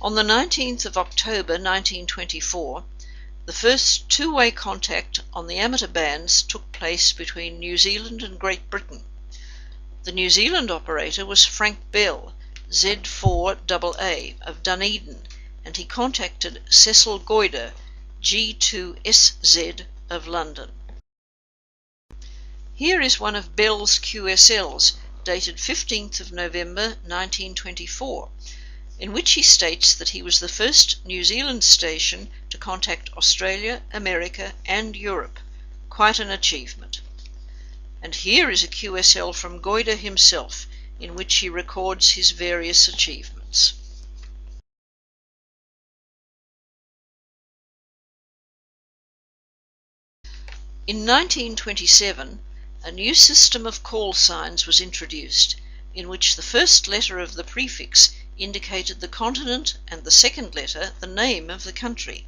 On the 19th of October 1924, the first two-way contact on the amateur bands took place between New Zealand and Great Britain. The New Zealand operator was Frank Bell, Z4AA of Dunedin, and he contacted Cecil Goyder, G2SZ of London. Here is one of Bell's QSLs, dated 15th of November 1924, in which he states that he was the first New Zealand station to contact Australia, America and Europe. Quite an achievement. And here is a QSL from Goyder himself, in which he records his various achievements. In 1927, a new system of call signs was introduced, in which the first letter of the prefix indicated the continent and the second letter the name of the country.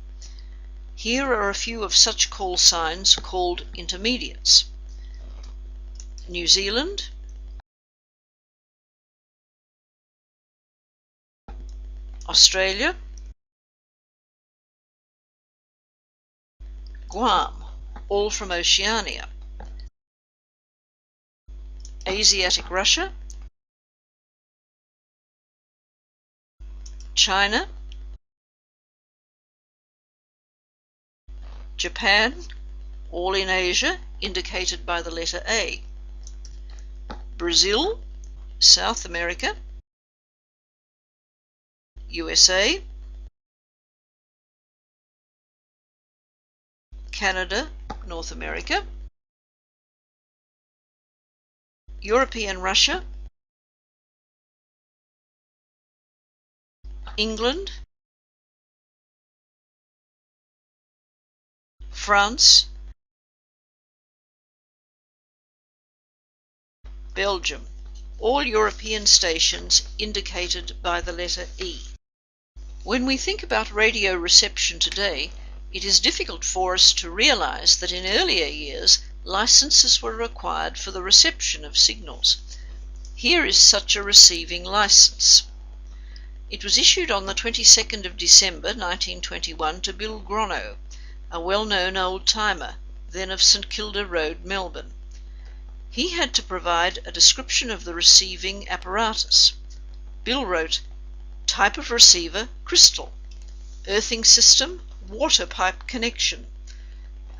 Here are a few of such call signs called intermediates. New Zealand, Australia, Guam, all from Oceania, Asiatic Russia, China, Japan, all in Asia, indicated by the letter A, Brazil, South America, USA, Canada, North America, European Russia, England, France, Belgium, all European stations indicated by the letter E. When we think about radio reception today, it is difficult for us to realize that in earlier years licenses were required for the reception of signals. Here is such a receiving license. It was issued on the 22nd of December 1921 to Bill Gronow, a well-known old-timer, then of St Kilda Road, Melbourne. He had to provide a description of the receiving apparatus. Bill wrote, type of receiver, crystal, earthing system, water pipe connection.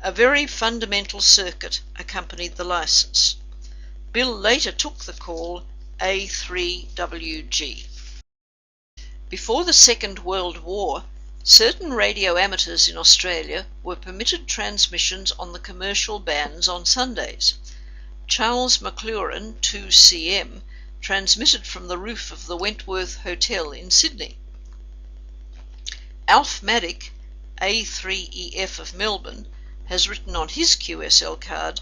A very fundamental circuit accompanied the license. Bill later took the call A3WG. Before the Second World War, certain radio amateurs in Australia were permitted transmissions on the commercial bands on Sundays. Charles McLaurin, 2CM, transmitted from the roof of the Wentworth Hotel in Sydney. Alf Maddick, A3EF of Melbourne, has written on his QSL card,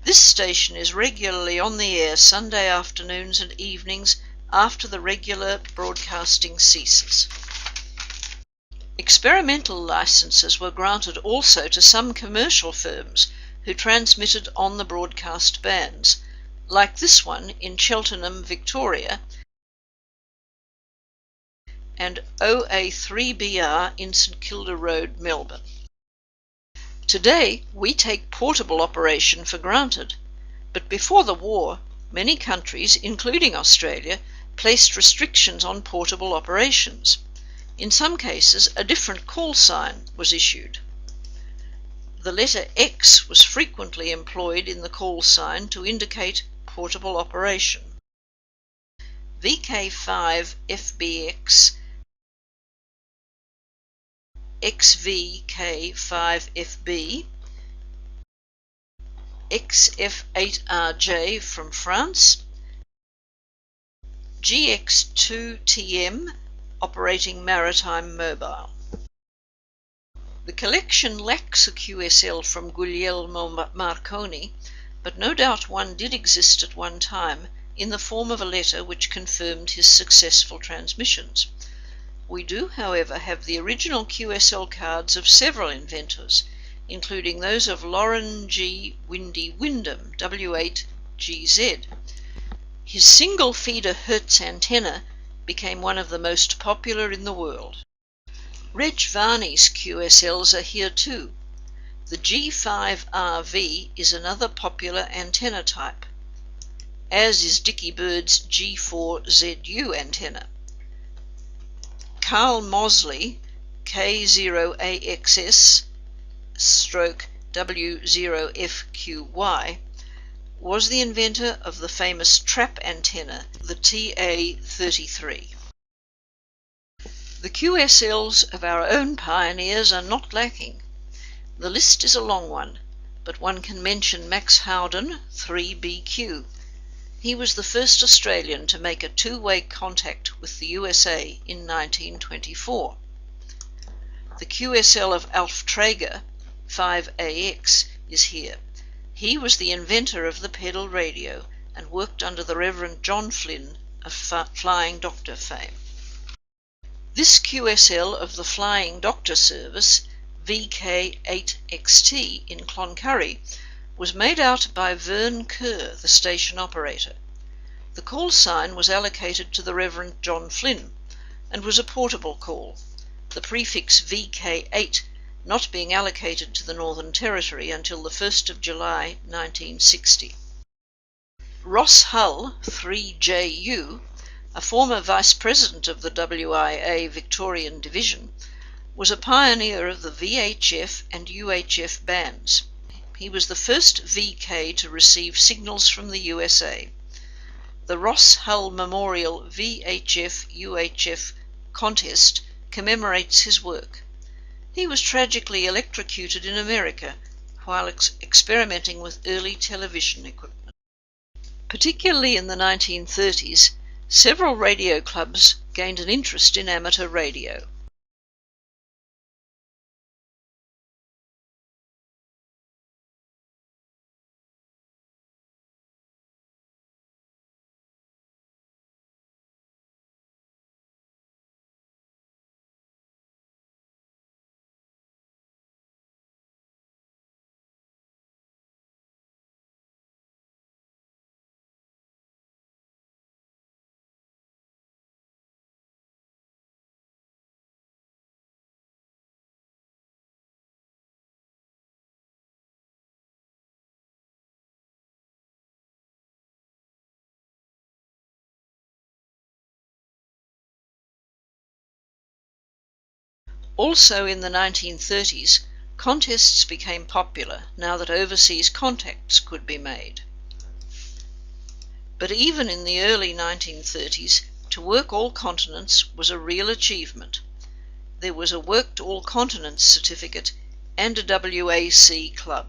"This station is regularly on the air Sunday afternoons and evenings after the regular broadcasting ceases." Experimental licenses were granted also to some commercial firms who transmitted on the broadcast bands, like this one in Cheltenham, Victoria, and OA3BR in St Kilda Road, Melbourne. Today we take portable operation for granted, but before the war many countries, including Australia, placed restrictions on portable operations. In some cases a different call sign was issued. The letter X was frequently employed in the call sign to indicate portable operation. VK5FBX, XVK5FB, XF8RJ from France, GX2TM operating maritime mobile. The collection lacks a QSL from Guglielmo Marconi, but no doubt one did exist at one time in the form of a letter which confirmed his successful transmissions. We do, however, have the original QSL cards of several inventors, including those of Lauren G. Windy Wyndham, W8GZ. His single feeder Hertz antenna became one of the most popular in the world. Reg Varney's QSLs are here too. The G5RV is another popular antenna type, as is Dickie Bird's G4ZU antenna. Carl Mosley, K0AXS/W0FQY, was the inventor of the famous trap antenna, the TA33. The QSLs of our own pioneers are not lacking. The list is a long one, but one can mention Max Howden, 3BQ. He was the first Australian to make a two-way contact with the USA in 1924. The QSL of Alf Traeger, 5AX, is here. He was the inventor of the pedal radio and worked under the Reverend John Flynn of Flying Doctor fame. This QSL of the Flying Doctor service, VK8XT in Cloncurry, was made out by Vern Kerr, the station operator. The call sign was allocated to the Reverend John Flynn and was a portable call, the prefix VK8 not being allocated to the Northern Territory until the 1st of July 1960. Ross Hull, 3JU, a former vice president of the WIA Victorian Division, was a pioneer of the VHF and UHF bands. He was the first VK to receive signals from the USA. The Ross Hull Memorial VHF-UHF contest commemorates his work. He was tragically electrocuted in America while experimenting with early television equipment. Particularly in the 1930s, several radio clubs gained an interest in amateur radio. Also in the 1930s, contests became popular now that overseas contacts could be made. But even in the early 1930s, to work all continents was a real achievement. There was a Worked All Continents certificate and a WAC club.